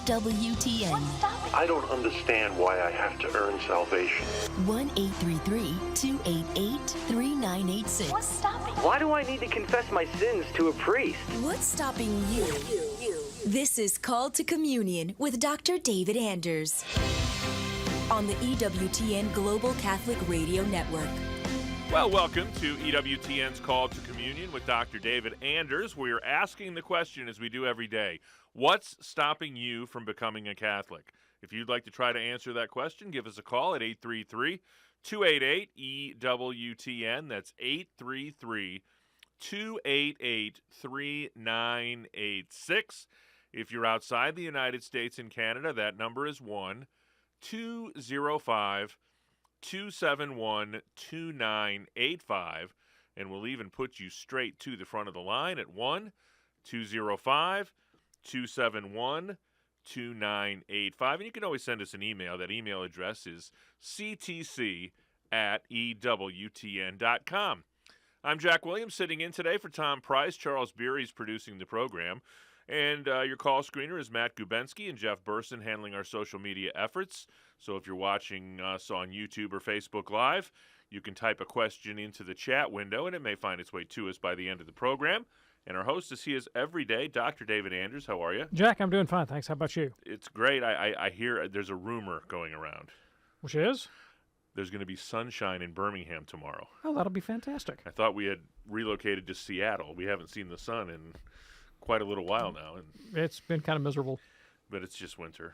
EWTN. I don't understand why I have to earn salvation. 1-833-288-3986. What's stopping? Why do I need to confess my sins to a priest? What's stopping you? This is Called to Communion with Dr. David Anders on the EWTN Global Catholic Radio Network. Well, welcome to EWTN's Call to Communion with Dr. David Anders. We're asking the question, as we do every day, what's stopping you from becoming a Catholic? If you'd like to try to answer that question, give us a call at 833-288-EWTN. That's 833-288-3986. If you're outside the United States and Canada, that number is 1-205-271-2985, and we'll even put you straight to the front of the line at 1-205-271-2985. And you can always send us an email. That email address is ctc@ewtn.com. I'm Jack Williams, sitting in today for Tom Price. Charles Beery's producing the program. And your call screener is Matt Gubensky and Jeff Burson handling our social media efforts. So if you're watching us on YouTube or Facebook Live, you can type a question into the chat window, and it may find its way to us by the end of the program. And our host is every day, Dr. David Anders. How are you? Jack, I'm doing fine, thanks. How about you? It's great. I hear there's a rumor going around. Which is? There's going to be sunshine in Birmingham tomorrow. Oh, that'll be fantastic. I thought we had relocated to Seattle. We haven't seen the sun in quite a little while now. And it's been kind of miserable. But it's just winter.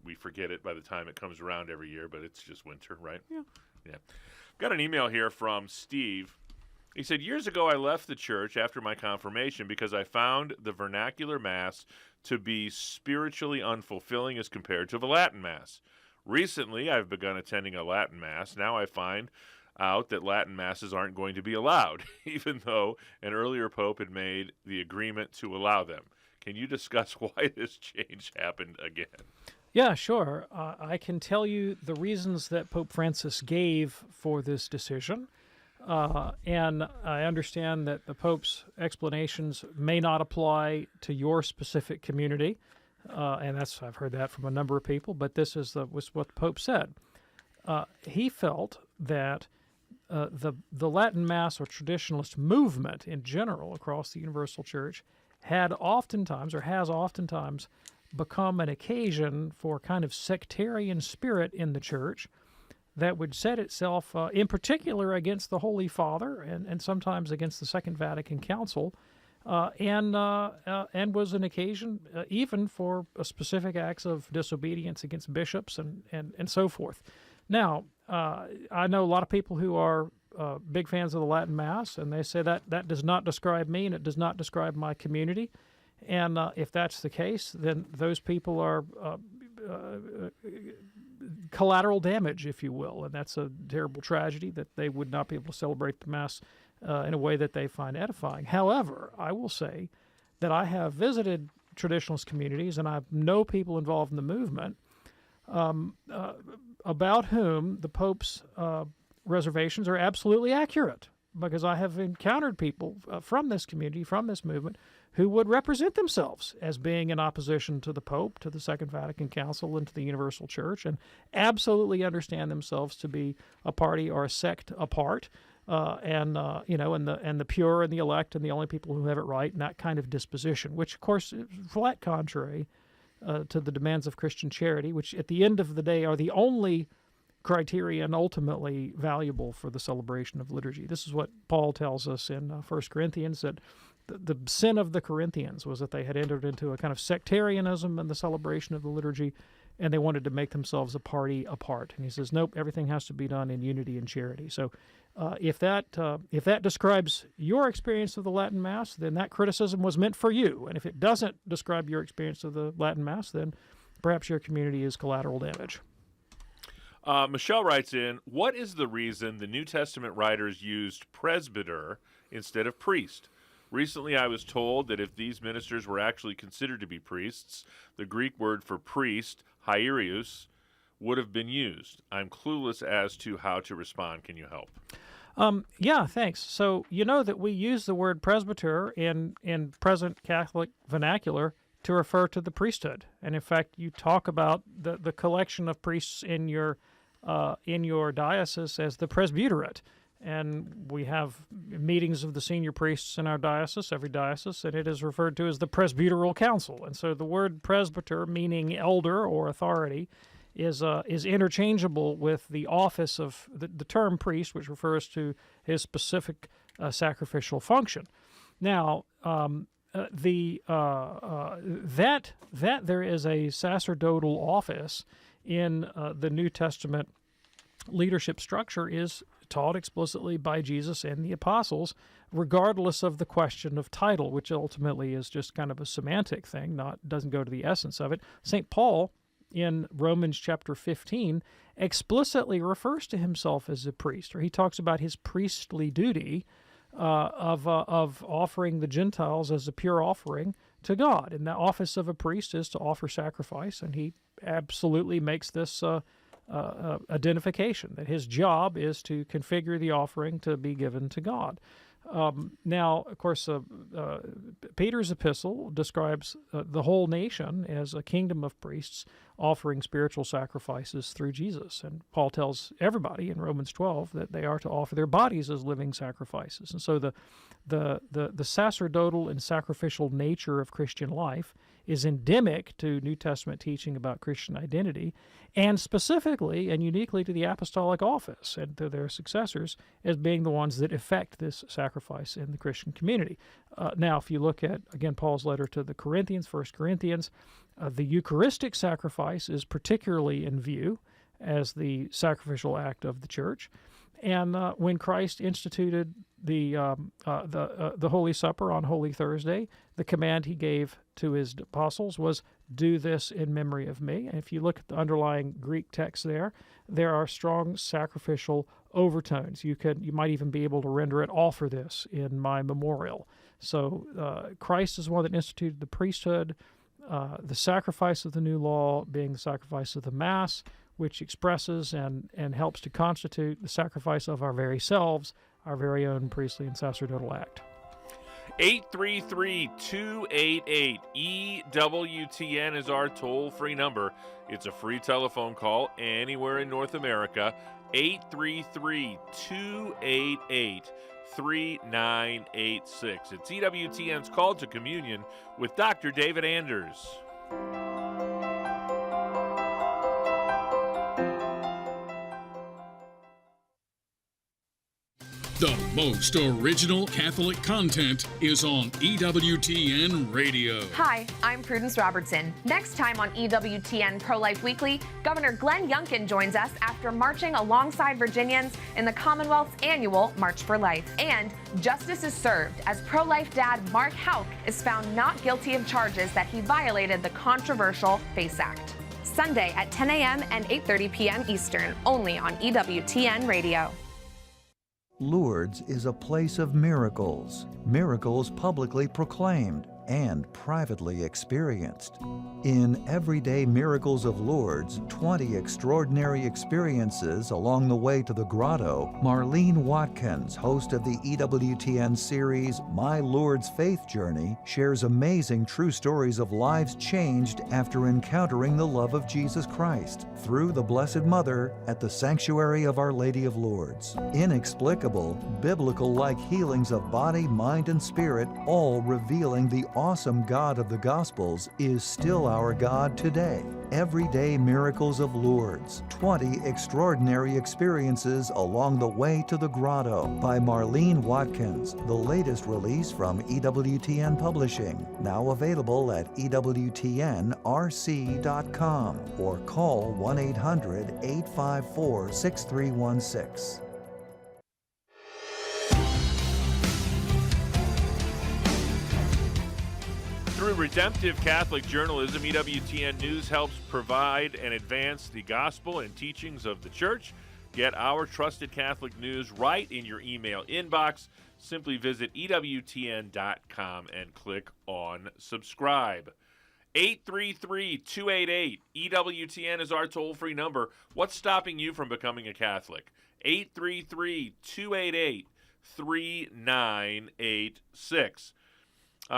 We forget it by the time it comes around every year, but it's just winter, right? Yeah. Got an email here from Steve. He said, years ago I left the church after my confirmation because I found the vernacular Mass to be spiritually unfulfilling as compared to the Latin Mass. Recently, I've begun attending a Latin Mass. Now I find out that Latin Masses aren't going to be allowed, even though an earlier pope had made the agreement to allow them. Can you discuss why this change happened again? Yeah, sure. I can tell you the reasons that Pope Francis gave for this decision. And I understand that the Pope's explanations may not apply to your specific community. And I've heard that from a number of people, but this was what the Pope said. He felt that the Latin Mass or traditionalist movement in general across the Universal Church has oftentimes become an occasion for kind of sectarian spirit in the Church that would set itself in particular against the Holy Father and sometimes against the Second Vatican Council, and was an occasion even for specific acts of disobedience against bishops and so forth. Now, I know a lot of people who are big fans of the Latin Mass, and they say that does not describe me and it does not describe my community. And if that's the case, then those people are collateral damage, if you will, and that's a terrible tragedy that they would not be able to celebrate the Mass in a way that they find edifying. However, I will say that I have visited traditionalist communities, and I know people involved in the movement about whom the Pope's reservations are absolutely accurate, because I have encountered people from this community, from this movement, who would represent themselves as being in opposition to the Pope, to the Second Vatican Council, and to the Universal Church, and absolutely understand themselves to be a party or a sect apart, and the pure and the elect and the only people who have it right, and that kind of disposition, which, of course, is flat contrary to the demands of Christian charity, which at the end of the day are the only criterion ultimately valuable for the celebration of liturgy. This is what Paul tells us in 1 Corinthians, that the sin of the Corinthians was that they had entered into a kind of sectarianism in the celebration of the liturgy, and they wanted to make themselves a party apart. And he says, nope, everything has to be done in unity and charity. So if that describes your experience of the Latin Mass, then that criticism was meant for you. And if it doesn't describe your experience of the Latin Mass, then perhaps your community is collateral damage. Michelle writes in, what is the reason the New Testament writers used presbyter instead of priest? Recently, I was told that if these ministers were actually considered to be priests, the Greek word for priest, hieraios, would have been used. I'm clueless as to how to respond. Can you help? Yeah, thanks. So you know that we use the word presbyter in present Catholic vernacular to refer to the priesthood. And in fact, you talk about the collection of priests in your diocese as the presbyterate. And we have meetings of the senior priests in our diocese, every diocese, and it is referred to as the presbyteral council. And so the word presbyter, meaning elder or authority, is interchangeable with the office of the term priest, which refers to his specific sacrificial function. Now, that there is a sacerdotal office in the New Testament leadership structure is taught explicitly by Jesus and the apostles, regardless of the question of title, which ultimately is just kind of a semantic thing, doesn't go to the essence of it. St. Paul, in Romans chapter 15, explicitly refers to himself as a priest, or he talks about his priestly duty of offering the Gentiles as a pure offering to God. And the office of a priest is to offer sacrifice, and he absolutely makes this identification that his job is to configure the offering to be given to God. Now, of course, Peter's epistle describes the whole nation as a kingdom of priests offering spiritual sacrifices through Jesus. And Paul tells everybody in Romans 12 that they are to offer their bodies as living sacrifices. And so the sacerdotal and sacrificial nature of Christian life is endemic to New Testament teaching about Christian identity, and specifically and uniquely to the apostolic office and to their successors as being the ones that effect this sacrifice in the Christian community. Now, if you look at, again, Paul's letter to the Corinthians, 1 Corinthians, the Eucharistic sacrifice is particularly in view as the sacrificial act of the church. And when Christ instituted the Holy Supper on Holy Thursday, the command he gave to his apostles was, "Do this in memory of me." And if you look at the underlying Greek text there are strong sacrificial overtones. You might even be able to render it, "Offer this in my memorial." So Christ is one that instituted the priesthood, the sacrifice of the new law being the sacrifice of the Mass, which expresses and helps to constitute the sacrifice of our very selves, our very own priestly and sacerdotal act. 833-288-EWTN is our toll-free number. It's a free telephone call anywhere in North America. 833-288-3986. It's EWTN's Call to Communion with Dr. David Anders. The most original Catholic content is on EWTN Radio. Hi, I'm Prudence Robertson. Next time on EWTN Pro-Life Weekly, Governor Glenn Youngkin joins us after marching alongside Virginians in the Commonwealth's annual March for Life. And justice is served as pro-life dad Mark Houck is found not guilty of charges that he violated the controversial FACE Act. Sunday at 10 a.m. and 8:30 p.m. Eastern, only on EWTN Radio. Lourdes is a place of miracles, miracles publicly proclaimed and privately experienced. In Everyday Miracles of Lourdes, 20 extraordinary experiences along the way to the grotto, Marlene Watkins, host of the EWTN series My Lourdes Faith Journey, shares amazing true stories of lives changed after encountering the love of Jesus Christ through the Blessed Mother at the Sanctuary of Our Lady of Lourdes. Inexplicable, biblical-like healings of body, mind, and spirit, all revealing the awesome God of the Gospels is still our God today. Everyday Miracles of Lourdes, 20 extraordinary experiences along the way to the grotto by Marlene Watkins, the latest release from EWTN Publishing, now available at EWTNRC.com or call 1-800-854-6316. Through redemptive Catholic journalism, EWTN News helps provide and advance the gospel and teachings of the Church. Get our trusted Catholic news right in your email inbox. Simply visit EWTN.com and click on subscribe. 833-288-EWTN is our toll-free number. What's stopping you from becoming a Catholic? 833-288-3986.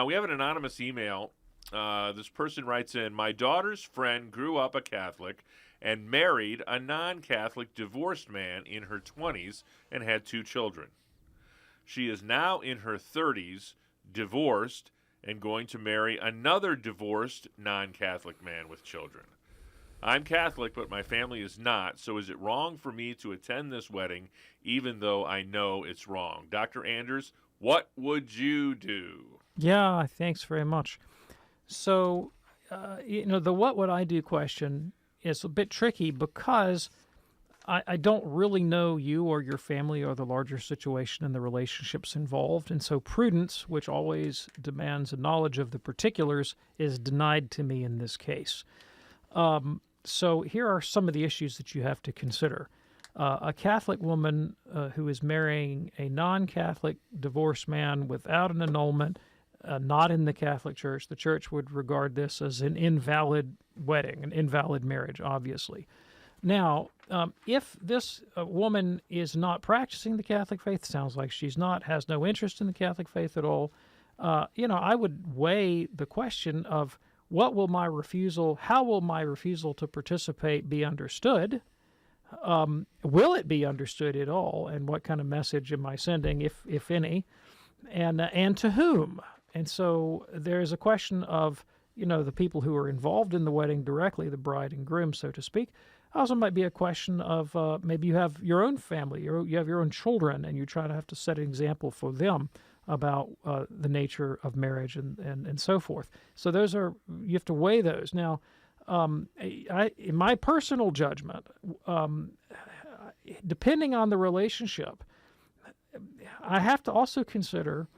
We have an anonymous email This person writes in, my daughter's friend grew up a Catholic and married a non-Catholic divorced man in her 20s and had 2 children. She is now in her 30s, divorced, and going to marry another divorced non-Catholic man with children. I'm Catholic, but my family is not, so is it wrong for me to attend this wedding even though I know it's wrong? Dr. Anders, what would you do? Yeah, thanks very much. So, the what would I do question is a bit tricky because I don't really know you or your family or the larger situation and the relationships involved. And so prudence, which always demands a knowledge of the particulars, is denied to me in this case. So here are some of the issues that you have to consider. A Catholic woman who is marrying a non-Catholic divorced man without an annulment, not in the Catholic Church, the Church would regard this as an invalid wedding, an invalid marriage, obviously. Now, if this woman is not practicing the Catholic faith, sounds like she's not, has no interest in the Catholic faith at all, I would weigh the question of how will my refusal to participate be understood? Will it be understood at all? And what kind of message am I sending, if any? And to whom? And so there's a question of, the people who are involved in the wedding directly, the bride and groom, so to speak. Also might be a question of maybe you have your own family or you have your own children and you try to have to set an example for them about the nature of marriage and so forth. So you have to weigh those. Now, in my personal judgment, depending on the relationship, I have to also consider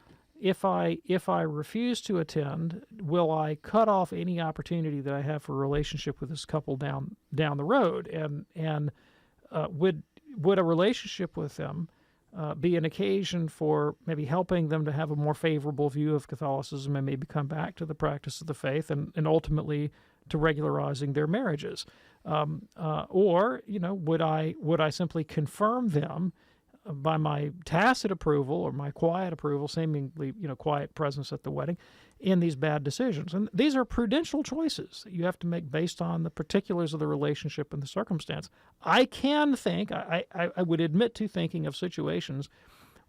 if I refuse to attend, will I cut off any opportunity that I have for a relationship with this couple down the road? And would a relationship with them be an occasion for maybe helping them to have a more favorable view of Catholicism and maybe come back to the practice of the faith and ultimately to regularizing their marriages? Or would I simply confirm them by my tacit approval or my quiet approval, seemingly, quiet presence at the wedding, in these bad decisions? And these are prudential choices that you have to make based on the particulars of the relationship and the circumstance. I can think, I would admit to thinking of situations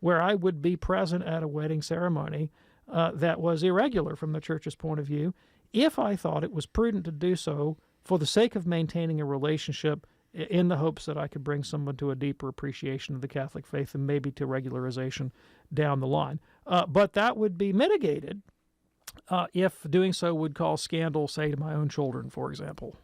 where I would be present at a wedding ceremony that was irregular from the Church's point of view, if I thought it was prudent to do so for the sake of maintaining a relationship in the hopes that I could bring someone to a deeper appreciation of the Catholic faith and maybe to regularization down the line. But that would be mitigated if doing so would cause scandal, say, to my own children, for example.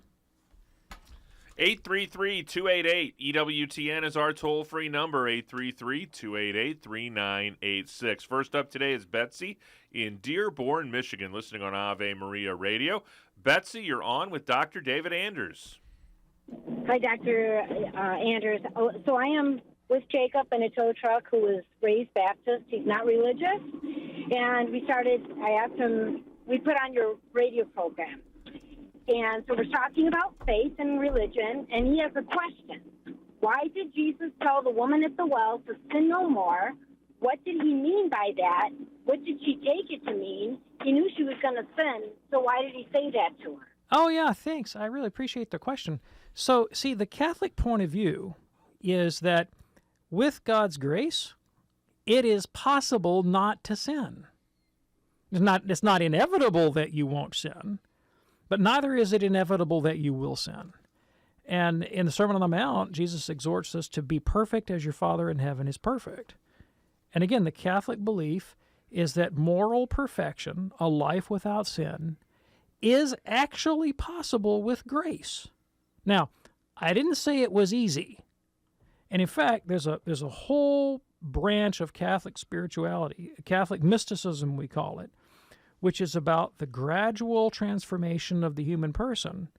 833-288 EWTN is our toll-free number, 833-288-3986. First up today is Betsy in Dearborn, Michigan, listening on Ave Maria Radio. Betsy, you're on with Dr. David Anders. Hi, Dr. Anders. So I am with Jacob in a tow truck who was raised Baptist. He's not religious. And I asked him, we put on your radio program. And so we're talking about faith and religion, and he has a question. Why did Jesus tell the woman at the well to sin no more? What did he mean by that? What did she take it to mean? He knew she was going to sin, so why did he say that to her? Oh, yeah, thanks. I really appreciate the question. So, see, the Catholic point of view is that with God's grace, it is possible not to sin. It's not inevitable that you won't sin, but neither is it inevitable that you will sin. And in the Sermon on the Mount, Jesus exhorts us to be perfect as your Father in heaven is perfect. And again, the Catholic belief is that moral perfection, a life without sin, is actually possible with grace. Now, I didn't say it was easy. And in fact, there's a whole branch of Catholic spirituality, Catholic mysticism we call it, which is about the gradual transformation of the human person,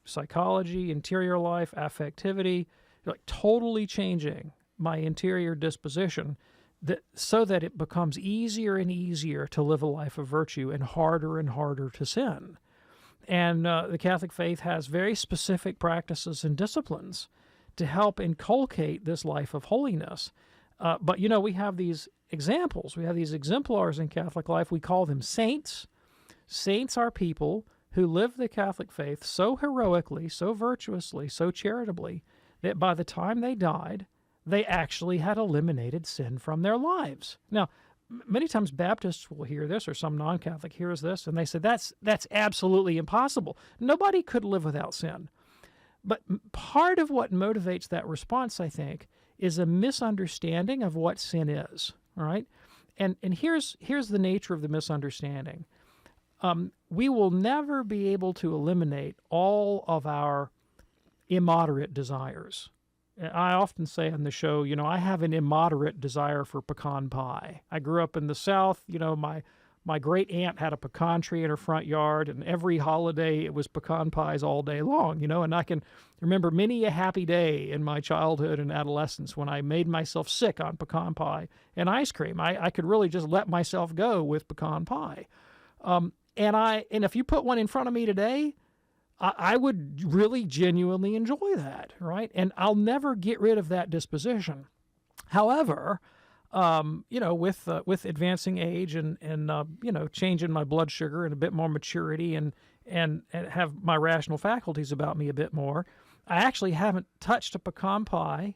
psychology, interior life, affectivity, like totally changing my interior disposition so that it becomes easier and easier to live a life of virtue and harder to sin. And the Catholic faith has very specific practices and disciplines to help inculcate this life of holiness. But, we have these examples. We have these exemplars in Catholic life. We call them saints. Saints are people who live the Catholic faith so heroically, so virtuously, so charitably, that by the time they died, they actually had eliminated sin from their lives. Now, many times Baptists will hear this, or some non-Catholic hears this, and they say, that's absolutely impossible. Nobody could live without sin. But part of what motivates that response, I think, is a misunderstanding of what sin is, all right? And here's the nature of the misunderstanding. We will never be able to eliminate all of our immoderate desires. I often say on the show, I have an immoderate desire for pecan pie. I grew up in the South. My great aunt had a pecan tree in her front yard, and every holiday it was pecan pies all day long, and I can remember many a happy day in my childhood and adolescence when I made myself sick on pecan pie and ice cream. I could really just let myself go with pecan pie. And if you put one in front of me today, I would really genuinely enjoy that, right? And I'll never get rid of that disposition. However, with advancing age and change in my blood sugar and a bit more maturity and have my rational faculties about me a bit more, I actually haven't touched a pecan pie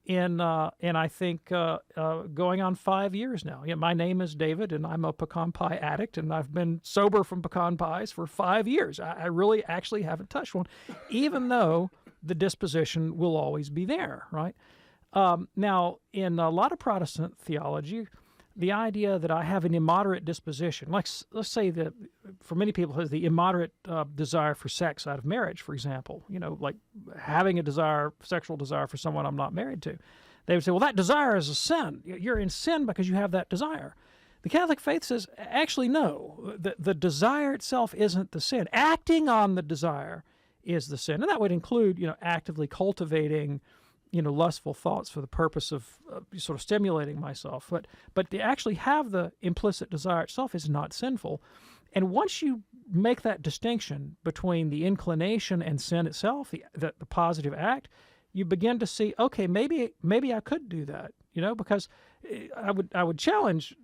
in I think going on 5 years now. My name is David, and I'm a pecan pie addict, and I've been sober from pecan pies for 5 years. I really actually haven't touched one, even though the disposition will always be there, right? Now, in a lot of Protestant theology, the idea that I have an immoderate disposition, like let's say that for many people has the immoderate desire for sex out of marriage, for example, like having a sexual desire for someone I'm not married to. They would say, well, that desire is a sin. You're in sin because you have that desire. The Catholic faith says, actually, no. The desire itself isn't the sin. Acting on the desire is the sin. And that would include, actively cultivating lustful thoughts for the purpose of sort of stimulating myself. But to actually have the implicit desire itself is not sinful. And once you make that distinction between the inclination and sin itself, the positive act, you begin to see, okay, maybe I could do that, because I would challenge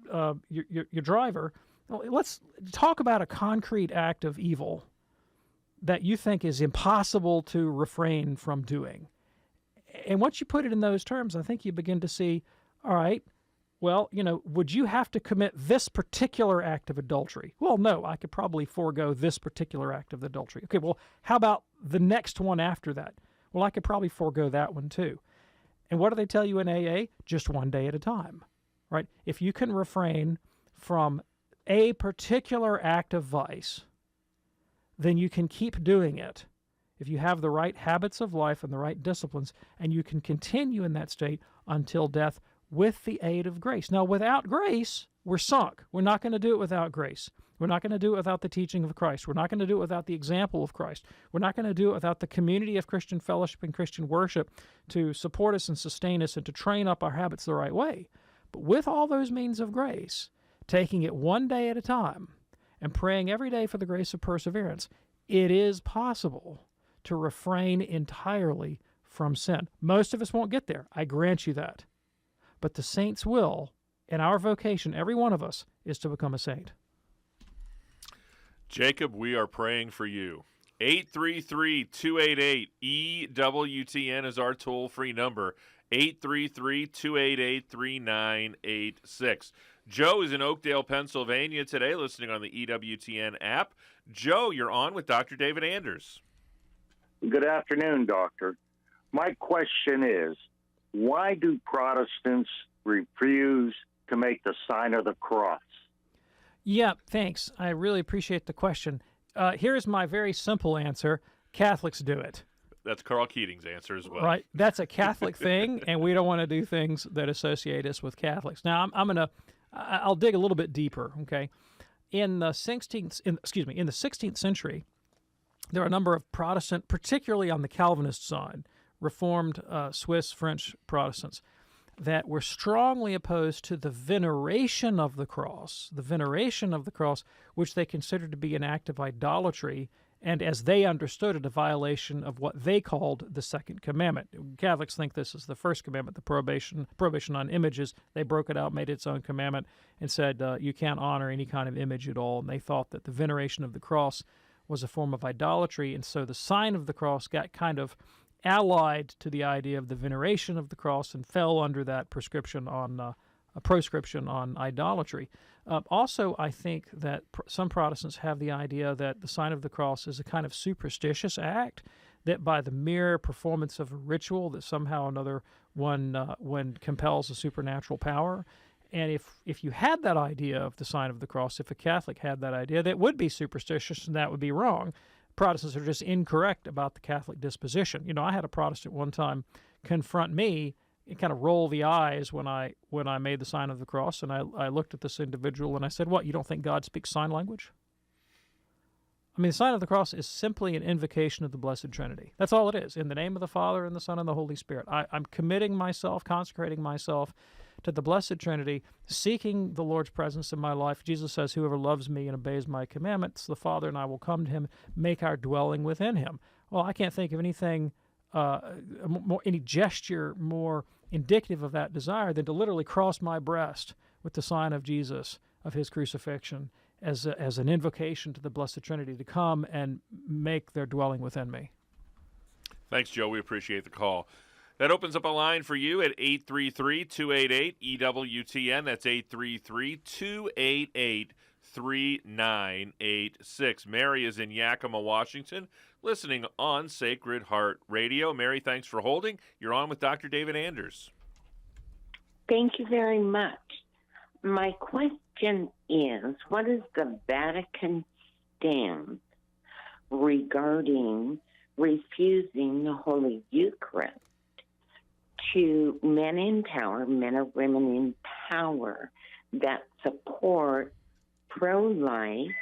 your driver. Let's talk about a concrete act of evil that you think is impossible to refrain from doing. And once you put it in those terms, I think you begin to see, all right, well, would you have to commit this particular act of adultery? Well, no, I could probably forego this particular act of adultery. Okay, well, how about the next one after that? Well, I could probably forego that one too. And what do they tell you in AA? Just one day at a time, right? If you can refrain from a particular act of vice, then you can keep doing it. If you have the right habits of life and the right disciplines, and you can continue in that state until death with the aid of grace. Now, without grace, we're sunk. We're not going to do it without grace. We're not going to do it without the teaching of Christ. We're not going to do it without the example of Christ. We're not going to do it without the community of Christian fellowship and Christian worship to support us and sustain us and to train up our habits the right way. But with all those means of grace, taking it one day at a time and praying every day for the grace of perseverance, it is possible to refrain entirely from sin. Most of us won't get there. I grant you that. But the saints will, and our vocation, every one of us, is to become a saint. Jacob, we are praying for you. 833-288-EWTN is our toll-free number. 833-288-3986. Joe is in Oakdale, Pennsylvania today, listening on the EWTN app. Joe, you're on with Dr. David Anders. Good afternoon, Doctor. My question is, why do Protestants refuse to make the sign of the cross? Yeah, thanks. I really appreciate the question. Here's my very simple answer. Catholics do it. That's Carl Keating's answer as well. Right. That's a Catholic thing, and we don't want to do things that associate us with Catholics. Now, I'll dig a little bit deeper, okay? In the 16th century, there are a number of Protestant, particularly on the Calvinist side, Reformed Swiss French Protestants, that were strongly opposed to the veneration of the cross, which they considered to be an act of idolatry and as they understood it, a violation of what they called the second commandment. Catholics think this is the first commandment, the prohibition on images. They broke it out, made its own commandment, and said you can't honor any kind of image at all. And they thought that the veneration of the cross was a form of idolatry, and so the sign of the cross got kind of allied to the idea of the veneration of the cross and fell under that proscription on idolatry. Also, I think that some Protestants have the idea that the sign of the cross is a kind of superstitious act, that by the mere performance of a ritual that somehow or another one compels a supernatural power. And if you had that idea of the sign of the cross, if a Catholic had that idea, that would be superstitious and that would be wrong. Protestants are just incorrect about the Catholic disposition. You know, I had a Protestant one time confront me and kind of roll the eyes when I made the sign of the cross, and I looked at this individual and I said, "What, you don't think God speaks sign language?" I mean, the sign of the cross is simply an invocation of the Blessed Trinity. That's all it is. In the name of the Father, and the Son, and the Holy Spirit. I'm committing myself, consecrating myself to the Blessed Trinity, seeking the Lord's presence in my life. Jesus says, "Whoever loves me and obeys my commandments, the Father and I will come to him, make our dwelling within him." Well, I can't think of anything, any gesture more indicative of that desire than to literally cross my breast with the sign of Jesus, of his crucifixion, as an invocation to the Blessed Trinity to come and make their dwelling within me. Thanks, Joe. We appreciate the call. That opens up a line for you at 833-288-EWTN. That's 833-288-3986. Mary is in Yakima, Washington, listening on Sacred Heart Radio. Mary, thanks for holding. You're on with Dr. David Anders. Thank you very much. My question is, what is the Vatican stance regarding refusing the Holy Eucharist to men in power, men or women in power that support pro-life?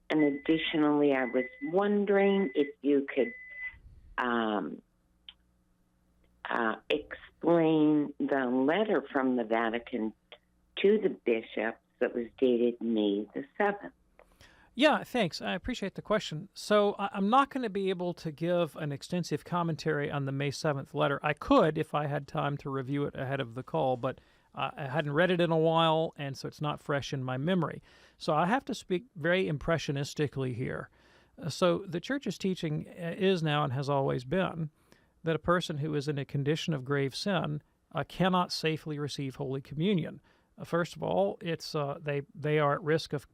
And additionally, I was wondering if you could explain the letter from the Vatican to the bishops that was dated May the 7th. Yeah, thanks. I appreciate the question. So I'm not going to be able to give an extensive commentary on the May 7th letter. I could if I had time to review it ahead of the call, but I hadn't read it in a while, and so it's not fresh in my memory. So I have to speak very impressionistically here. So the Church's teaching is now and has always been that a person who is in a condition of grave sin cannot safely receive Holy Communion. First of all, it's they are at risk of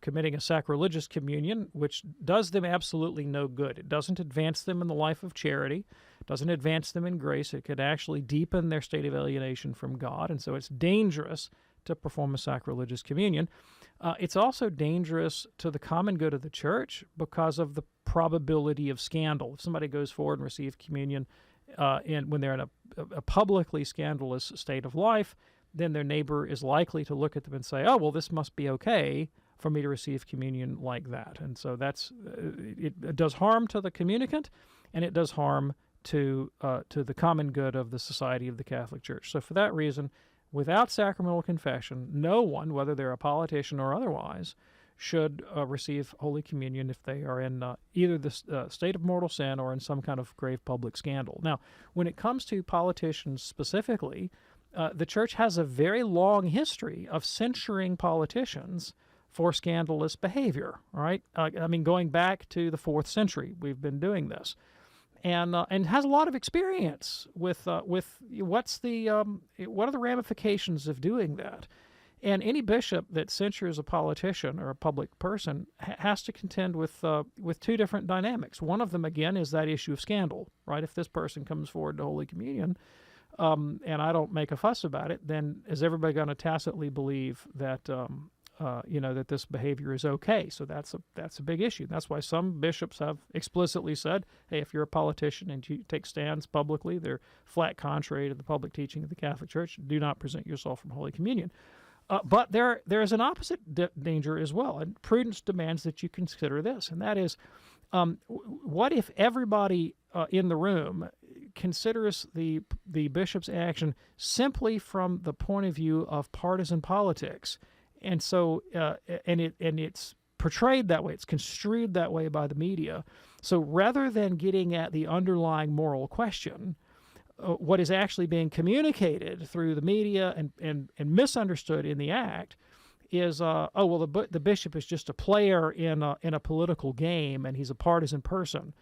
committing a sacrilegious communion, which does them absolutely no good. It doesn't advance them in the life of charity, doesn't advance them in grace. It could actually deepen their state of alienation from God, and so it's dangerous to perform a sacrilegious communion. It's also dangerous to the common good of the Church because of the probability of scandal. If somebody goes forward and receives communion when they're in a publicly scandalous state of life, then their neighbor is likely to look at them and say, "Oh, well, this must be okay for me to receive communion like that." And so that's it does harm to the communicant, and it does harm to the common good of the society of the Catholic Church. So for that reason, without sacramental confession, no one, whether they're a politician or otherwise, should receive Holy Communion if they are in either the state of mortal sin or in some kind of grave public scandal. Now, when it comes to politicians specifically, the Church has a very long history of censuring politicians for scandalous behavior, all right? I mean, going back to the 4th century, we've been doing this. And has a lot of experience with what are the ramifications of doing that. And any bishop that censures a politician or a public person has to contend with two different dynamics. One of them, again, is that issue of scandal, right? If this person comes forward to Holy Communion and I don't make a fuss about it, then is everybody going to tacitly believe that that this behavior is okay? So that's a big issue. That's why some bishops have explicitly said, hey, if you're a politician and you take stands publicly, they're flat contrary to the public teaching of the Catholic Church, do not present yourself from Holy Communion. But there is an opposite danger as well, and prudence demands that you consider this, and that is, what if everybody in the room considers the bishop's action simply from the point of view of partisan politics? And so, and it's portrayed that way. It's construed that way by the media. So rather than getting at the underlying moral question, what is actually being communicated through the media and misunderstood in the act is, the bishop is just a player in a political game, and he's a partisan person.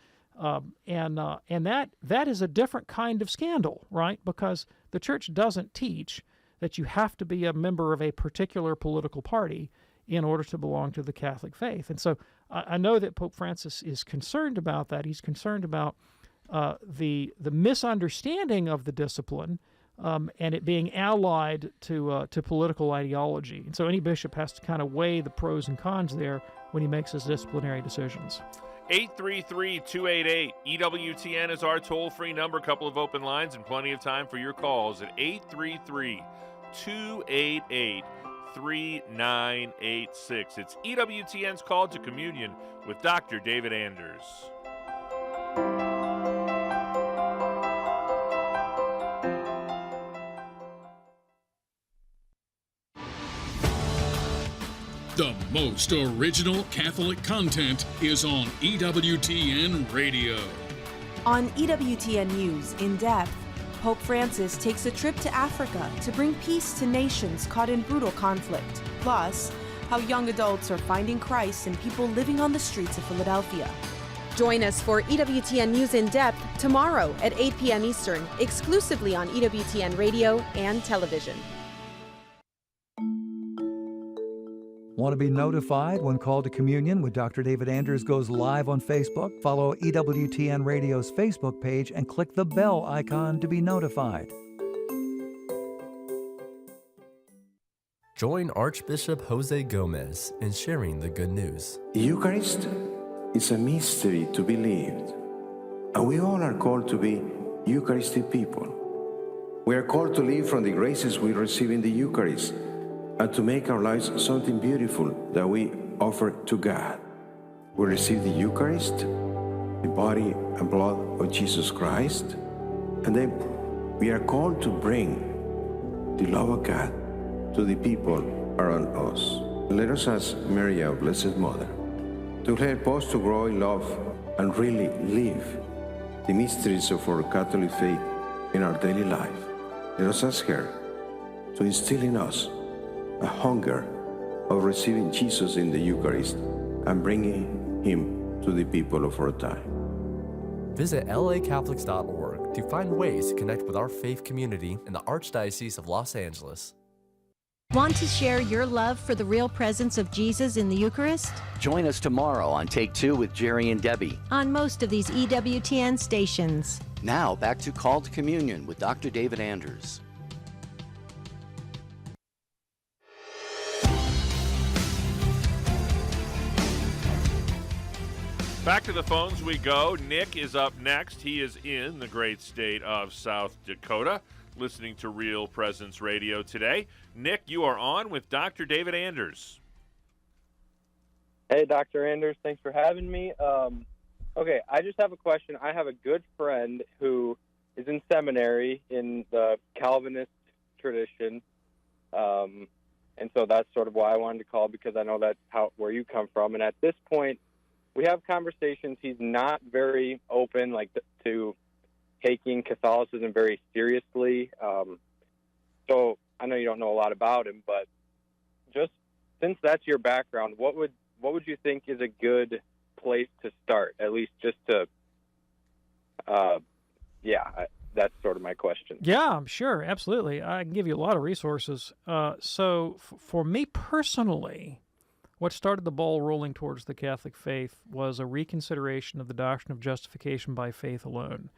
And that is a different kind of scandal, right? Because the church doesn't teach that you have to be a member of a particular political party in order to belong to the Catholic faith. And so I know that Pope Francis is concerned about that. He's concerned about the misunderstanding of the discipline and it being allied to political ideology. And so any bishop has to kind of weigh the pros and cons there when he makes his disciplinary decisions. 833-288. EWTN is our toll-free number. A couple of open lines and plenty of time for your calls at 833-288-3986. It's EWTN's Call to Communion with Dr. David Anders. The most original Catholic content is on EWTN Radio. On EWTN News In Depth, Pope Francis takes a trip to Africa to bring peace to nations caught in brutal conflict. Plus, how young adults are finding Christ in people living on the streets of Philadelphia. Join us for EWTN News In Depth tomorrow at 8 p.m. Eastern, exclusively on EWTN Radio and television. Want to be notified when Call to Communion with Dr. David Anders goes live on Facebook? Follow EWTN Radio's Facebook page and click the bell icon to be notified. Join Archbishop Jose Gomez in sharing the good news. The Eucharist is a mystery to be lived, and we all are called to be Eucharistic people. We are called to live from the graces we receive in the Eucharist, and to make our lives something beautiful that we offer to God. We receive the Eucharist, the body and blood of Jesus Christ, and then we are called to bring the love of God to the people around us. Let us ask Mary, our Blessed Mother, to help us to grow in love and really live the mysteries of our Catholic faith in our daily life. Let us ask her to instill in us a hunger of receiving Jesus in the Eucharist and bringing him to the people of our time. Visit lacatholics.org to find ways to connect with our faith community in the Archdiocese of Los Angeles. Want to share your love for the real presence of Jesus in the Eucharist? Join us tomorrow on Take Two with Jerry and Debbie On most of these EWTN stations. Now back to Call to Communion with Dr. David Anders. Back to the phones we go. Nick is up next. He is in the great state of South Dakota, listening to Real Presence Radio today. Nick, you are on with Dr. David Anders. Hey, Dr. Anders. Thanks for having me. Okay, I just have a question. I have a good friend who is in seminary in the Calvinist tradition, and so that's sort of why I wanted to call, because I know that's where you come from. And at this point, we have conversations. He's not very open, to taking Catholicism very seriously. So I know you don't know a lot about him, but just since that's your background, what would you think is a good place to start? At least just to, that's sort of my question. Yeah, sure, absolutely. I can give you a lot of resources. For me personally, what started the ball rolling towards the Catholic faith was a reconsideration of the doctrine of justification by faith alone.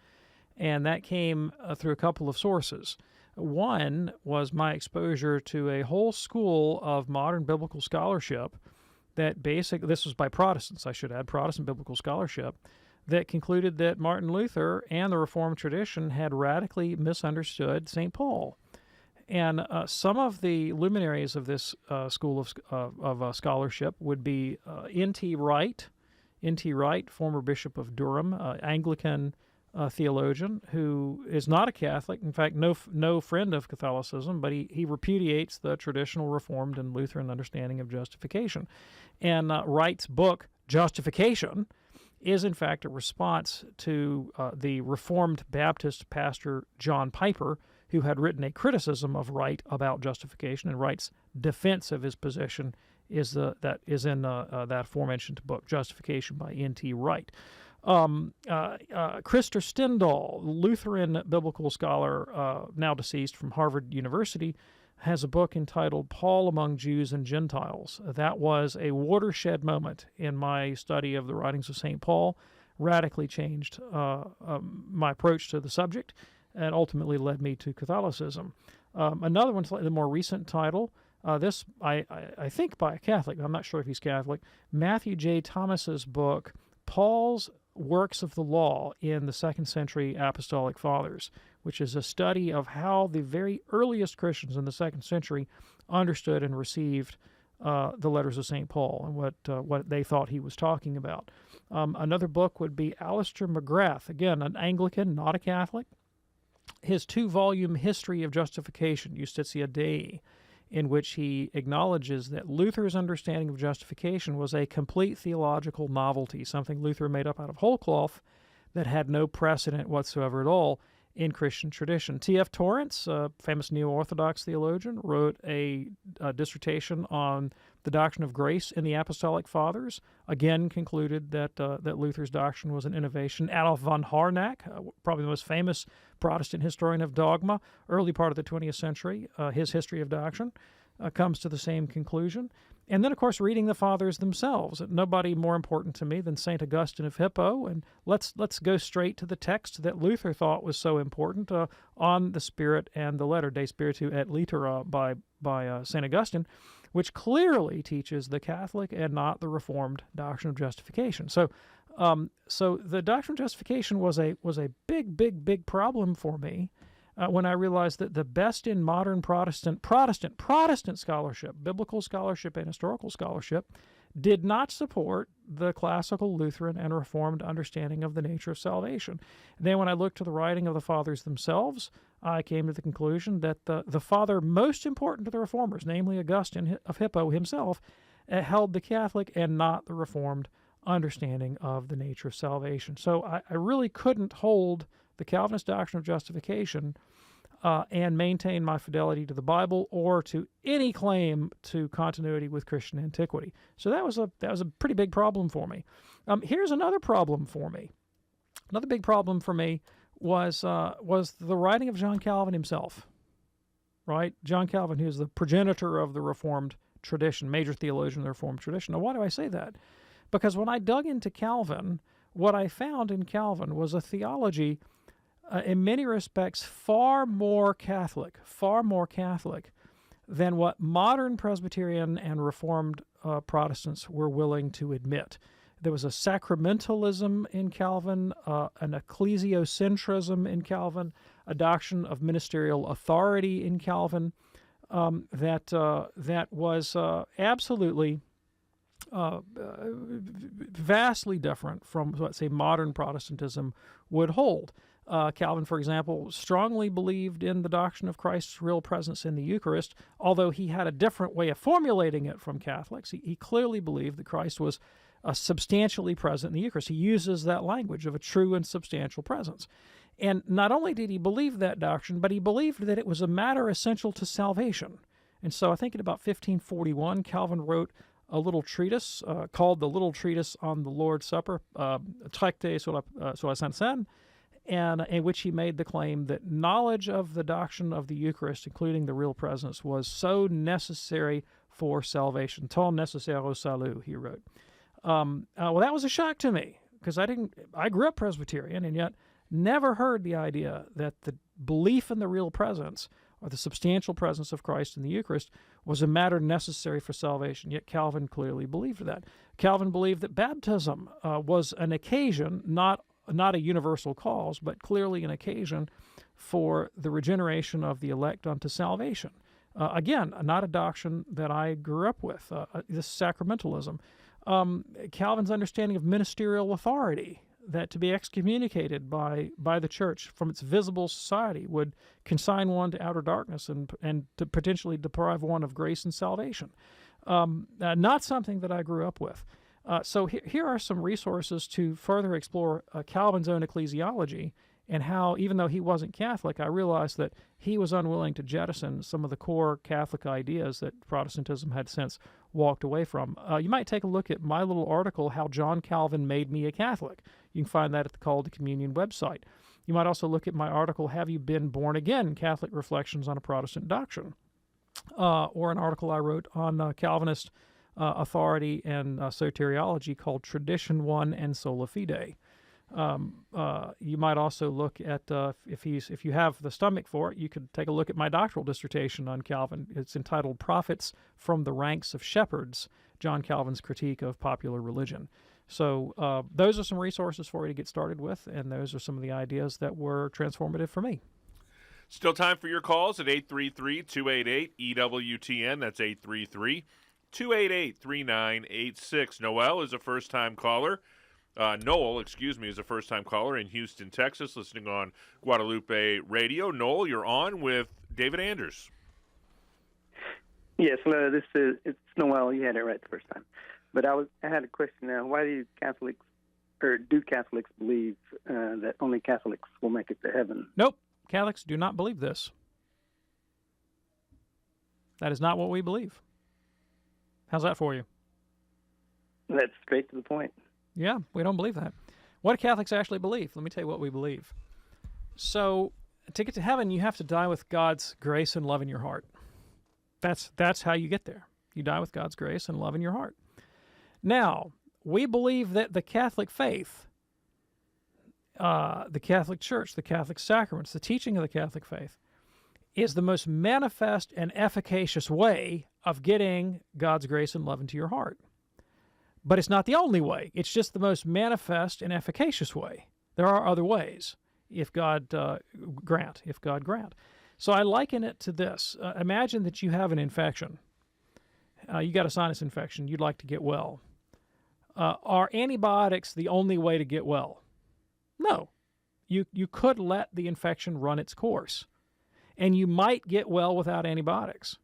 And that came through a couple of sources. One was my exposure to a whole school of modern biblical scholarship that this was by Protestants, I should add, Protestant biblical scholarship, that concluded that Martin Luther and the Reformed tradition had radically misunderstood St. Paul. And some of the luminaries of this school of scholarship would be N.T. Wright, former Bishop of Durham, Anglican theologian who is not a Catholic, in fact, no friend of Catholicism, but he repudiates the traditional Reformed and Lutheran understanding of justification. And Wright's book, Justification, is in fact a response to the Reformed Baptist pastor John Piper, who had written a criticism of Wright about justification, and Wright's defense of his position is in that aforementioned book, Justification by N.T. Wright. Krister Stendahl, Lutheran biblical scholar, now deceased, from Harvard University, has a book entitled Paul Among Jews and Gentiles. That was a watershed moment in my study of the writings of St. Paul, radically changed my approach to the subject, and ultimately led me to Catholicism. Another one, slightly more recent title, this I think by a Catholic, I'm not sure if he's Catholic, Matthew J. Thomas's book, Paul's Works of the Law in the Second Century Apostolic Fathers, which is a study of how the very earliest Christians in the second century understood and received the letters of St. Paul and what they thought he was talking about. Another book would be Alistair McGrath, again, an Anglican, not a Catholic. His 2-volume History of Justification, Justitia Dei, in which he acknowledges that Luther's understanding of justification was a complete theological novelty, something Luther made up out of whole cloth that had no precedent whatsoever at all in Christian tradition. T.F. Torrance, a famous Neo-Orthodox theologian, wrote a dissertation on the doctrine of grace in the Apostolic Fathers, again concluded that Luther's doctrine was an innovation. Adolf von Harnack, probably the most famous Protestant historian of dogma, early part of the 20th century, his History of Doctrine, comes to the same conclusion. And then, of course, reading the Fathers themselves. Nobody more important to me than St. Augustine of Hippo. And let's go straight to the text that Luther thought was so important on the Spirit and the Letter, De Spiritu et Littera by St. Augustine, which clearly teaches the Catholic and not the Reformed doctrine of justification. So the doctrine of justification was a big problem for me when I realized that the best in modern Protestant scholarship, biblical scholarship and historical scholarship, did not support the classical Lutheran and Reformed understanding of the nature of salvation. Then when I looked to the writing of the Fathers themselves, I came to the conclusion that the father most important to the Reformers, namely Augustine of Hippo himself, held the Catholic and not the Reformed understanding of the nature of salvation. So I really couldn't hold the Calvinist doctrine of justification and maintain my fidelity to the Bible or to any claim to continuity with Christian antiquity. So that was a pretty big problem for me. Here's another problem for me. Another big problem for me was the writing of John Calvin himself. Right, John Calvin, who is the progenitor of the Reformed tradition, major theologian of the Reformed tradition. Now, why do I say that? Because when I dug into Calvin, what I found in Calvin was a theology in many respects far more Catholic than what modern Presbyterian and Reformed Protestants were willing to admit. There was a sacramentalism in Calvin, an ecclesiocentrism in Calvin, a doctrine of ministerial authority in Calvin that was absolutely vastly different from what, say, modern Protestantism would hold. Calvin, for example, strongly believed in the doctrine of Christ's real presence in the Eucharist, although he had a different way of formulating it from Catholics. He clearly believed that Christ was substantially present in the Eucharist. He uses that language of a true and substantial presence. And not only did he believe that doctrine, but he believed that it was a matter essential to salvation. And so I think in about 1541, Calvin wrote a little treatise called the Little Treatise on the Lord's Supper, Traité sur la Sainte Seine, and in which he made the claim that knowledge of the doctrine of the Eucharist, including the real presence, was so necessary for salvation. Tant nécessaire au salut, he wrote. Well, that was a shock to me, because I grew up Presbyterian and yet never heard the idea that the belief in the real presence or the substantial presence of Christ in the Eucharist was a matter necessary for salvation, yet Calvin clearly believed that. Calvin believed that baptism was an occasion, not a universal cause, but clearly an occasion for the regeneration of the elect unto salvation. Again, not a doctrine that I grew up with, this sacramentalism. Calvin's understanding of ministerial authority, that to be excommunicated by the church from its visible society would consign one to outer darkness and to potentially deprive one of grace and salvation. Not something that I grew up with. So here are some resources to further explore Calvin's own ecclesiology and how, even though he wasn't Catholic, I realized that he was unwilling to jettison some of the core Catholic ideas that Protestantism had since walked away from. You might take a look at my little article, How John Calvin Made Me a Catholic. You can find that at the Call to Communion website. You might also look at my article, Have You Been Born Again? Catholic Reflections on a Protestant Doctrine, or an article I wrote on Calvinist authority and soteriology called Tradition One and Sola Fide. You might also look at, if you have the stomach for it, you could take a look at my doctoral dissertation on Calvin. It's entitled Prophets from the Ranks of Shepherds, John Calvin's Critique of Popular Religion. So those are some resources for you to get started with, and those are some of the ideas that were transformative for me. Still time for your calls at 833-288-EWTN. That's 833-288-3986. Noel is a first-time caller. Noel, is a first-time caller in Houston, Texas, listening on Guadalupe Radio. Noel, you're on with David Anders. Yes, hello. It's Noel. You had it right the first time. But I had a question now. Why do Catholics believe that only Catholics will make it to heaven? Nope. Catholics do not believe this. That is not what we believe. How's that for you? That's straight to the point. Yeah, we don't believe that. What do Catholics actually believe? Let me tell you what we believe. So, to get to heaven, you have to die with God's grace and love in your heart. That's how you get there. You die with God's grace and love in your heart. Now, we believe that the Catholic faith, the Catholic Church, the Catholic sacraments, the teaching of the Catholic faith, is the most manifest and efficacious way of getting God's grace and love into your heart. But it's not the only way. It's just the most manifest and efficacious way. There are other ways, if God grant. So I liken it to this. Imagine that you have an infection. You got a sinus infection. You'd like to get well. Are antibiotics the only way to get well? No. You could let the infection run its course, and you might get well without antibiotics.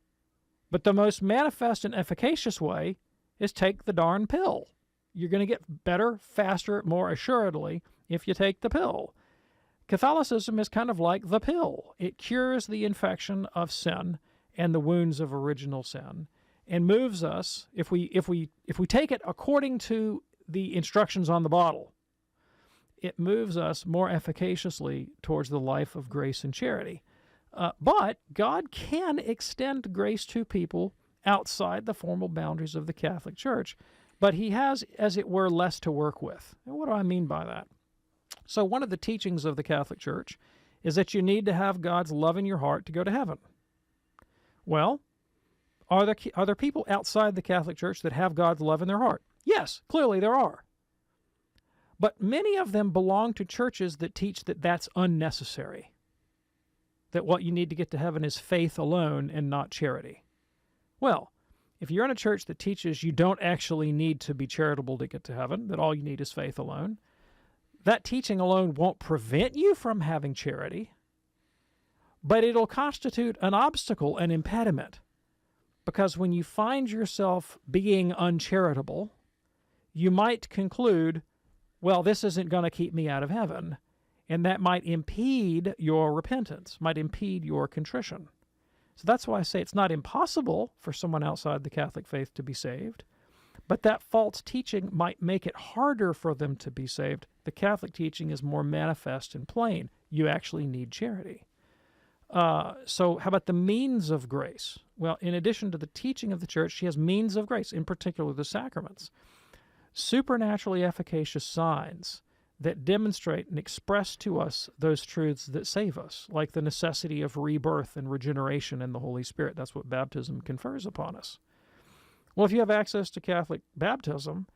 But the most manifest and efficacious way is take the darn pill. You're going to get better, faster, more assuredly if you take the pill. Catholicism is kind of like the pill. It cures the infection of sin and the wounds of original sin, and moves us, if we take it according to the instructions on the bottle, it moves us more efficaciously towards the life of grace and charity. But God can extend grace to people outside the formal boundaries of the Catholic Church, but he has, as it were, less to work with. And what do I mean by that? So one of the teachings of the Catholic Church is that you need to have God's love in your heart to go to heaven. Well, are there people outside the Catholic Church that have God's love in their heart? Yes, clearly there are. But many of them belong to churches that teach that that's unnecessary, that what you need to get to heaven is faith alone and not charity. Well, if you're in a church that teaches you don't actually need to be charitable to get to heaven, that all you need is faith alone, that teaching alone won't prevent you from having charity, but it'll constitute an obstacle, an impediment. Because when you find yourself being uncharitable, you might conclude, well, this isn't going to keep me out of heaven, and that might impede your repentance, might impede your contrition. So that's why I say it's not impossible for someone outside the Catholic faith to be saved, but that false teaching might make it harder for them to be saved. The Catholic teaching is more manifest and plain. You actually need charity. So how about the means of grace? Well, in addition to the teaching of the Church, she has means of grace, in particular the sacraments. Supernaturally efficacious signs that demonstrate and express to us those truths that save us, like the necessity of rebirth and regeneration in the Holy Spirit. That's what baptism confers upon us. Well, if you have access to Catholic baptism,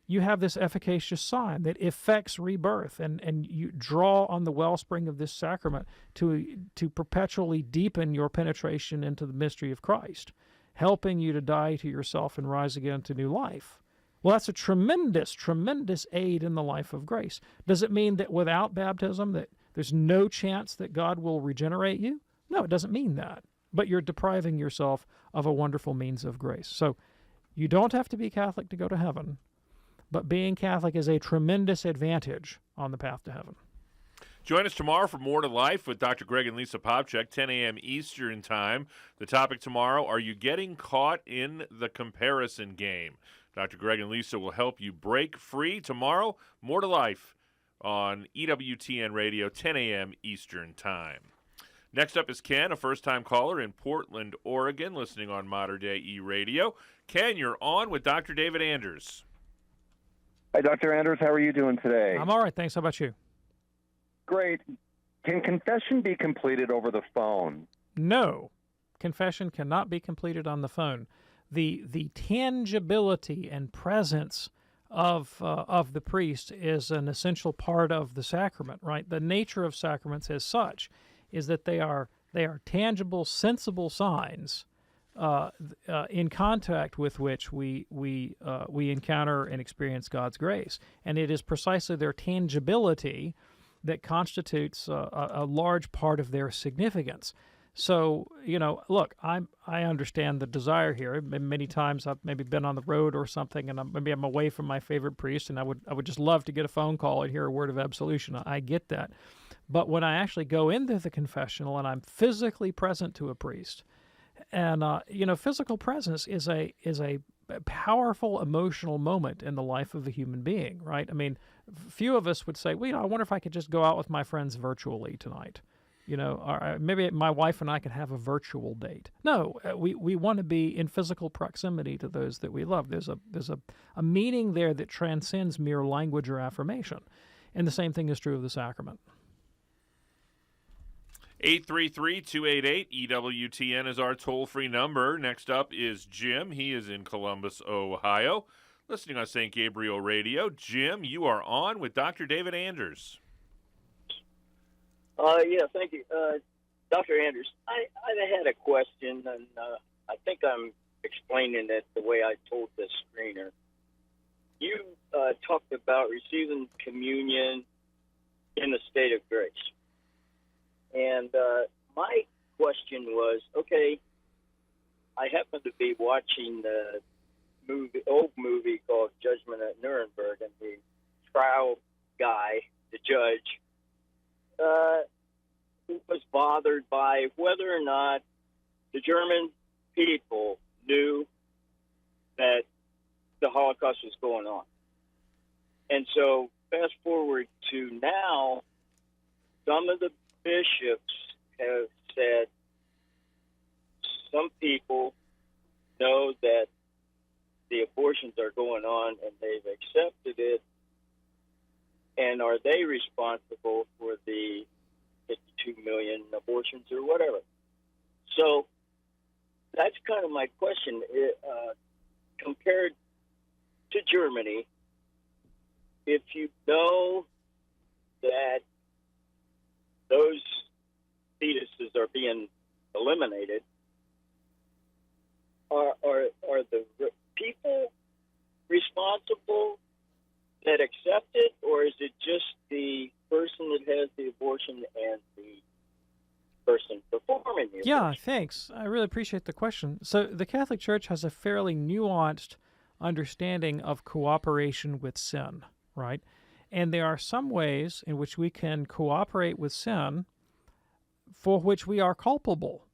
you have this efficacious sign that effects rebirth, and you draw on the wellspring of this sacrament to perpetually deepen your penetration into the mystery of Christ, helping you to die to yourself and rise again to new life. Well, that's a tremendous, tremendous aid in the life of grace. Does it mean that without baptism that there's no chance that God will regenerate you? No, it doesn't mean that. But you're depriving yourself of a wonderful means of grace. So you don't have to be Catholic to go to heaven, but being Catholic is a tremendous advantage on the path to heaven. Join us tomorrow for More to Life with Dr. Greg and Lisa Popchak, 10 a.m. Eastern Time. The topic tomorrow, are you getting caught in the comparison game? Dr. Greg and Lisa will help you break free tomorrow. More to Life on EWTN Radio, 10 a.m. Eastern Time. Next up is Ken, a first-time caller in Portland, Oregon, listening on Modern Day E-Radio. Ken, you're on with Dr. David Anders. Hi, Dr. Anders. How are you doing today? I'm all right, thanks. How about you? Great. Can confession be completed over the phone? No. Confession cannot be completed on the phone. The tangibility and presence of the priest is an essential part of the sacrament, right? The nature of sacraments as such is that they are tangible, sensible signs in contact with which we encounter and experience God's grace, and it is precisely their tangibility that constitutes a large part of their significance. So, look, I understand the desire here. Many times I've maybe been on the road or something, and maybe I'm away from my favorite priest, and I would just love to get a phone call and hear a word of absolution. I get that. But when I actually go into the confessional and I'm physically present to a priest, and physical presence is a powerful emotional moment in the life of a human being, right? I mean, few of us would say, well, I wonder if I could just go out with my friends virtually tonight. Or maybe my wife and I could have a virtual date. No, we want to be in physical proximity to those that we love. There's a meaning there that transcends mere language or affirmation. And the same thing is true of the sacrament. 833-288-EWTN is our toll-free number. Next up is Jim. He is in Columbus, Ohio, listening on St. Gabriel Radio. Jim, you are on with Dr. David Anders. Yeah, thank you. Dr. Anders, I had a question, and I think I'm explaining it the way I told the screener. You talked about receiving communion in the state of grace. And my question was, okay, I happen to be watching the old movie called Judgment at Nuremberg, and the trial guy, the judge, was bothered by whether or not the German people knew that the Holocaust was going on. And so fast forward to now, some of the bishops have said some people know that the abortions are going on and they've accepted it. And are they responsible for the 52 million abortions or whatever? So that's kind of my question. Compared to Germany, if you know that those fetuses are being eliminated, are the people responsible that accept it, or is it just the person that has the abortion and the person performing the abortion? Yeah, thanks. I really appreciate the question. So the Catholic Church has a fairly nuanced understanding of cooperation with sin, right? And there are some ways in which we can cooperate with sin for which we are culpable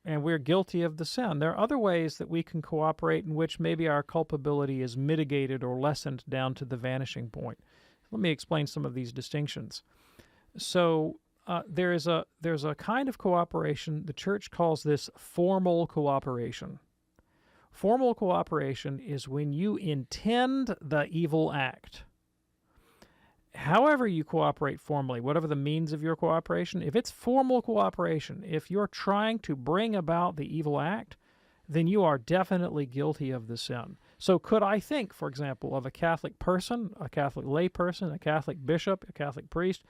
and we're guilty of the sin. There are other ways that we can cooperate in which maybe our culpability is mitigated or lessened down to the vanishing point. Let me explain some of these distinctions. So there's a kind of cooperation, the Church calls this formal cooperation. Formal cooperation is when you intend the evil act. However you cooperate formally, whatever the means of your cooperation, if it's formal cooperation, if you're trying to bring about the evil act, then you are definitely guilty of the sin. So could I think, for example, of a Catholic person, a Catholic lay person, a Catholic bishop, a Catholic priest,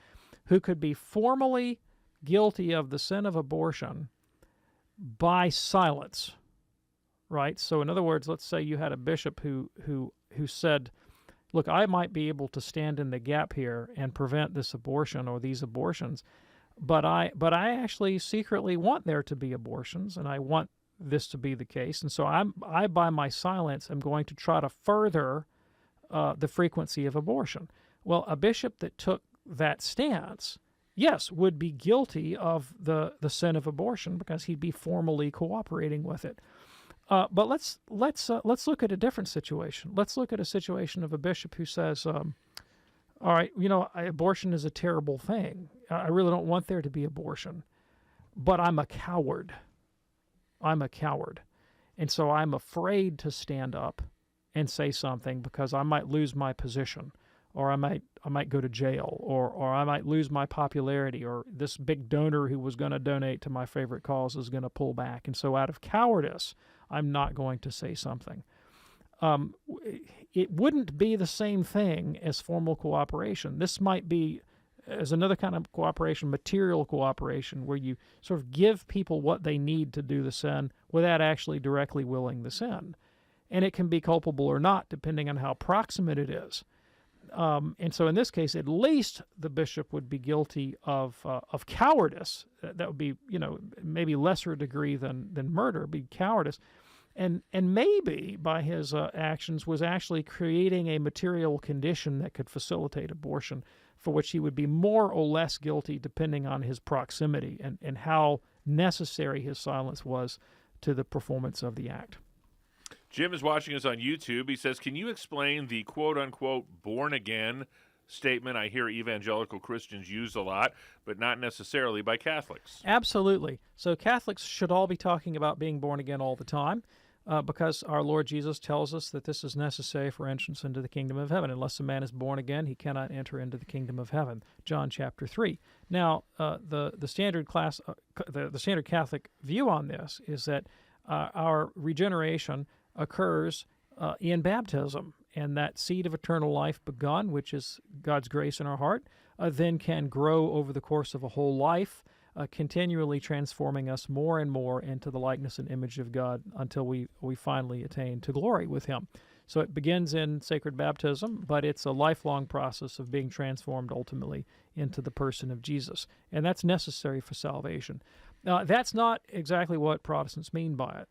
who could be formally guilty of the sin of abortion by silence, right? So in other words, let's say you had a bishop who said, look, I might be able to stand in the gap here and prevent this abortion or these abortions, but I actually secretly want there to be abortions, and I want this to be the case, and so I by my silence am going to try to further the frequency of abortion. Well, a bishop that took that stance, yes, would be guilty of the sin of abortion because he'd be formally cooperating with it. But let's look at a different situation. Let's look at a situation of a bishop who says, all right, abortion is a terrible thing. I really don't want there to be abortion, but I'm a coward. And so I'm afraid to stand up and say something because I might lose my position, or I might go to jail, or I might lose my popularity, or this big donor who was going to donate to my favorite cause is going to pull back. And so out of cowardice, I'm not going to say something. It wouldn't be the same thing as formal cooperation. This might be as another kind of cooperation, material cooperation, where you sort of give people what they need to do the sin without actually directly willing the sin. And it can be culpable or not, depending on how proximate it is. And so in this case, at least the bishop would be guilty of cowardice. That would be, maybe lesser degree than murder, be cowardice. And maybe by his actions was actually creating a material condition that could facilitate abortion, for which he would be more or less guilty depending on his proximity and how necessary his silence was to the performance of the act. Jim is watching us on YouTube. He says, can you explain the quote-unquote born-again statement I hear evangelical Christians use a lot, but not necessarily by Catholics? Absolutely. So Catholics should all be talking about being born again all the time, because our Lord Jesus tells us that this is necessary for entrance into the kingdom of heaven. Unless a man is born again, he cannot enter into the kingdom of heaven. John chapter 3. Now, the standard Catholic view on this is that our regeneration occurs in baptism, and that seed of eternal life begun, which is God's grace in our heart, then can grow over the course of a whole life, continually transforming us more and more into the likeness and image of God until we finally attain to glory with Him. So it begins in sacred baptism, but it's a lifelong process of being transformed ultimately into the person of Jesus, and that's necessary for salvation. That's not exactly what Protestants mean by it.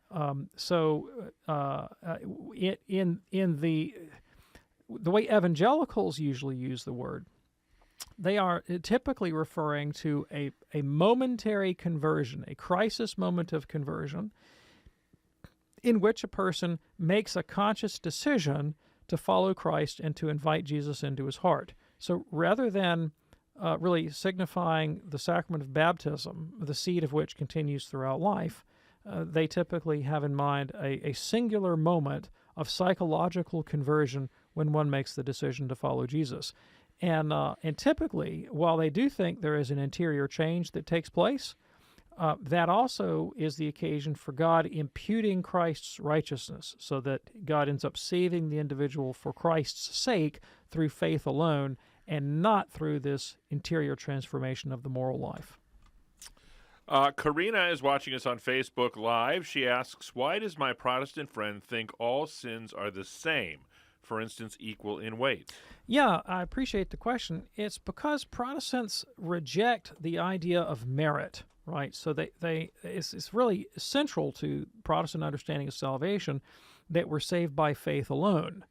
In the way evangelicals usually use the word, they are typically referring to a momentary conversion, a crisis moment of conversion, in which a person makes a conscious decision to follow Christ and to invite Jesus into his heart. So rather than really signifying the sacrament of baptism, the seed of which continues throughout life, they typically have in mind a singular moment of psychological conversion when one makes the decision to follow Jesus. And typically, while they do think there is an interior change that takes place, that also is the occasion for God imputing Christ's righteousness, so that God ends up saving the individual for Christ's sake through faith alone, and not through this interior transformation of the moral life. Karina is watching us on Facebook Live. She asks, why does my Protestant friend think all sins are the same? For instance, equal in weight? Yeah, I appreciate the question. It's because Protestants reject the idea of merit, right? So it's really central to Protestant understanding of salvation that we're saved by faith alone,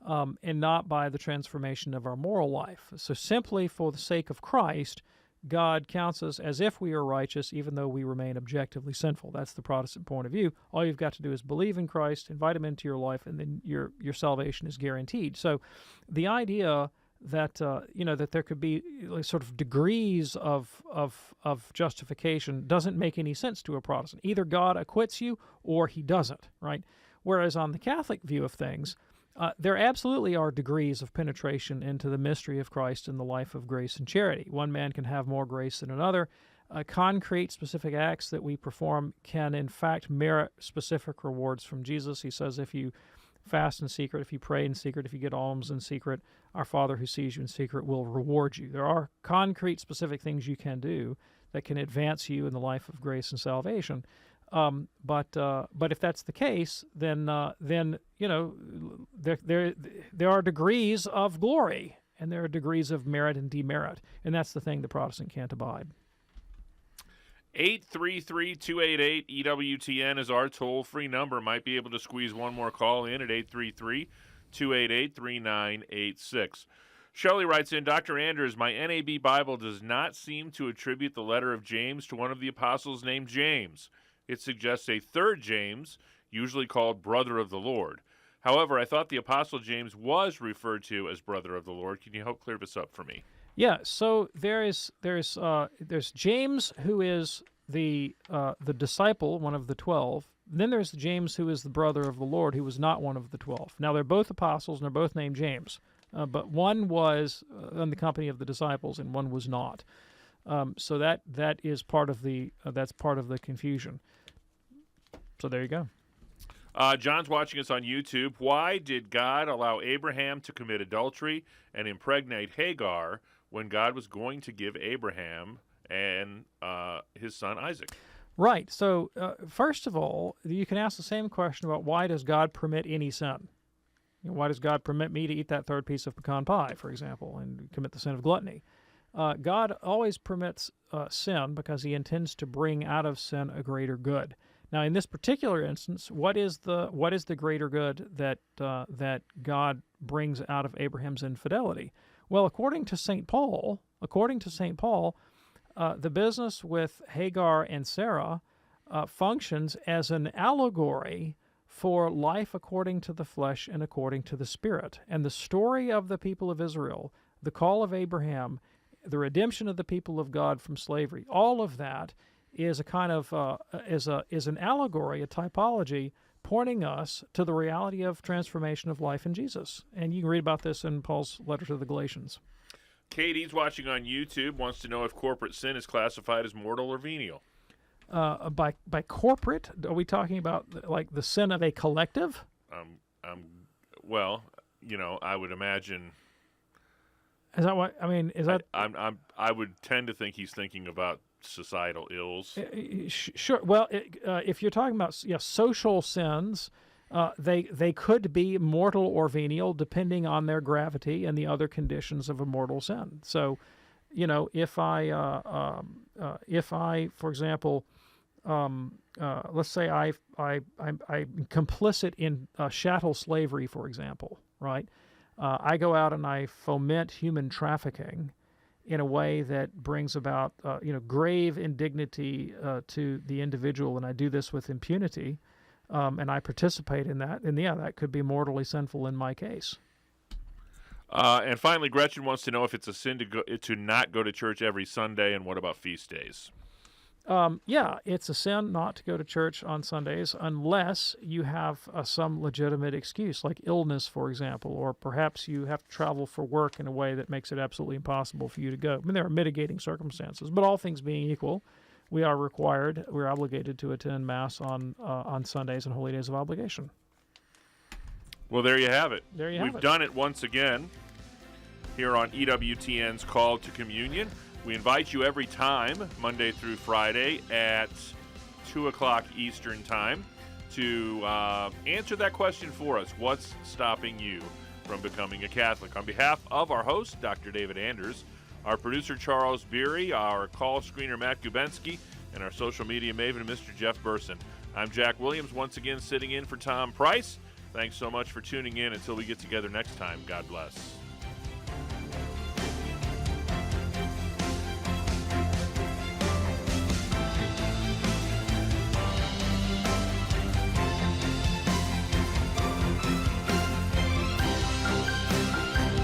and not by the transformation of our moral life. So simply for the sake of Christ, God counts us as if we are righteous, even though we remain objectively sinful. That's the Protestant point of view. All you've got to do is believe in Christ, invite Him into your life, and then your salvation is guaranteed. So the idea that that there could be sort of degrees of justification doesn't make any sense to a Protestant. Either God acquits you or He doesn't, right? Whereas on the Catholic view of things, there absolutely are degrees of penetration into the mystery of Christ in the life of grace and charity. One man can have more grace than another. Concrete, specific acts that we perform can, in fact, merit specific rewards from Jesus. He says if you fast in secret, if you pray in secret, if you get alms in secret, our Father who sees you in secret will reward you. There are concrete, specific things you can do that can advance you in the life of grace and salvation. But if that's the case, then there are degrees of glory, and there are degrees of merit and demerit, and that's the thing the Protestant can't abide. 833-288-EWTN is our toll-free number. Might be able to squeeze one more call in at 833-288-3986. Shelley writes in, Dr. Anders, my NAB Bible does not seem to attribute the letter of James to one of the apostles named James. It suggests a third James, usually called brother of the Lord. However, I thought the apostle James was referred to as brother of the Lord. Can you help clear this up for me? Yeah, so there's James, who is the disciple, one of the 12. Then there's James, who is the brother of the Lord, who was not one of the 12. Now they're both apostles and they're both named James, but one was in the company of the disciples and one was not. So that is part of the confusion. So there you go. John's watching us on YouTube. Why did God allow Abraham to commit adultery and impregnate Hagar when God was going to give Abraham and his son Isaac? Right. So first of all, you can ask the same question about why does God permit any sin? Why does God permit me to eat that third piece of pecan pie, for example, and commit the sin of gluttony? God always permits sin because he intends to bring out of sin a greater good. Now, in this particular instance, what is the greater good that God brings out of Abraham's infidelity? Well, according to St. Paul, the business with Hagar and Sarah functions as an allegory for life according to the flesh and according to the Spirit. And the story of the people of Israel, the call of Abraham, the redemption of the people of God from slavery, all of that is a kind of is an allegory, a typology, pointing us to the reality of transformation of life in Jesus. And you can read about this in Paul's letter to the Galatians. Katie's watching on YouTube, wants to know if corporate sin is classified as mortal or venial. By corporate, are we talking about like the sin of a collective? Well, I would imagine. Is that what I mean? Is that I would tend to think he's thinking about societal ills. Sure. Well, if you're talking about social sins, they could be mortal or venial depending on their gravity and the other conditions of a mortal sin. So, if I, for example, let's say I'm complicit in chattel slavery, for example, right? I go out and I foment human trafficking in a way that brings about, grave indignity to the individual, and I do this with impunity, and I participate in that, and that could be mortally sinful in my case. And finally, Gretchen wants to know if it's a sin to not go to church every Sunday, and what about feast days? It's a sin not to go to church on Sundays unless you have some legitimate excuse, like illness, for example, or perhaps you have to travel for work in a way that makes it absolutely impossible for you to go. I mean, there are mitigating circumstances, but all things being equal, we're obligated to attend Mass on Sundays and holy days of obligation. Well, there you have it. We've done it once again here on EWTN's Call to Communion. We invite you every time, Monday through Friday, at 2 o'clock Eastern Time, to answer that question for us. What's stopping you from becoming a Catholic? On behalf of our host, Dr. David Anders, our producer, Charles Beery, our call screener, Matt Gubensky, and our social media maven, Mr. Jeff Burson. I'm Jack Williams, once again sitting in for Tom Price. Thanks so much for tuning in. Until we get together next time, God bless.